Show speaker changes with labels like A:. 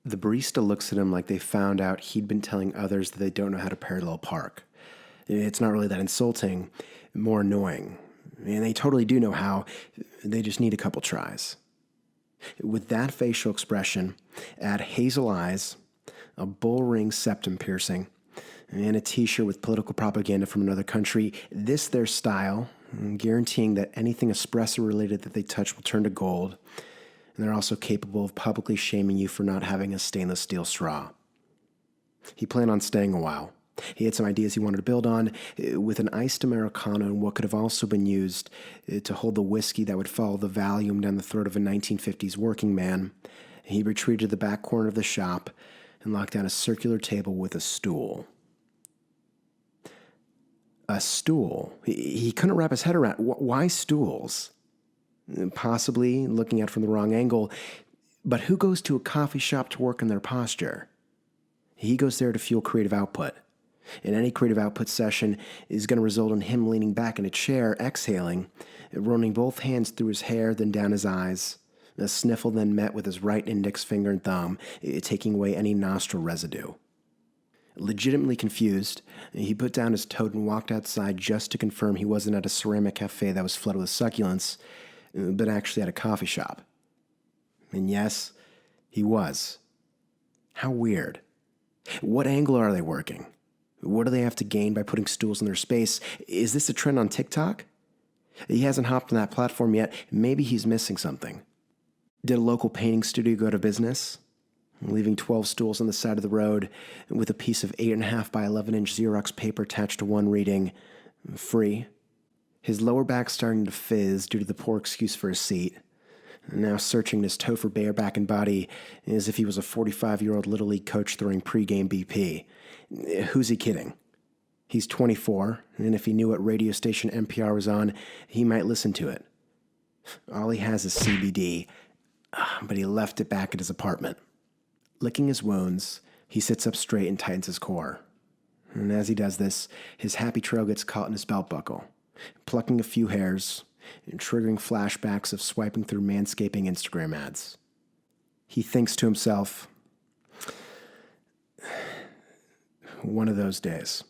A: The barista looks at him like they found out he'd been telling others that they don't know how to parallel park. It's not really that insulting, more annoying. And they totally do know how, they just need a couple tries. With that facial expression, add hazel eyes, a bull ring septum piercing, and a t-shirt with political propaganda from another country, this their style, guaranteeing that anything espresso related that they touch will turn to gold. And they're also capable of publicly shaming you for not having a stainless steel straw. He planned on staying a while. He had some ideas he wanted to build on, with an iced Americano and what could have also been used to hold the whiskey that would follow the Valium down the throat of a 1950s working man. He retreated to the back corner of the shop and locked down a circular table with a stool. A stool? He couldn't wrap his head around. Why stools? Possibly looking at it from the wrong angle, but who goes to a coffee shop to work on their posture? He goes there to fuel creative output. And any creative output session is going to result in him leaning back in a chair, exhaling, running both hands through his hair, then down his eyes. A sniffle then met with his right index finger and thumb, taking away any nostril residue. Legitimately confused, he put down his toad and walked outside just to confirm he wasn't at a ceramic cafe that was flooded with succulents, but actually at a coffee shop. And yes, he was. How weird. What angle are they working? What do they have to gain by putting stools in their space? Is this a trend on TikTok? He hasn't hopped on that platform yet. Maybe he's missing something. Did a local painting studio go out of business? Leaving 12 stools on the side of the road with a piece of 8.5 by 11-inch Xerox paper attached to one reading, free. His lower back starting to fizz due to the poor excuse for his seat. Now searching his toe for bareback and body as if he was a 45-year-old Little League coach throwing pregame BP. Who's he kidding? He's 24, and if he knew what radio station NPR was on, he might listen to it. All he has is CBD, but he left it back at his apartment. Licking his wounds, he sits up straight and tightens his core. And as he does this, his happy trail gets caught in his belt buckle, plucking a few hairs and triggering flashbacks of swiping through manscaping Instagram ads. He thinks to himself, one of those days.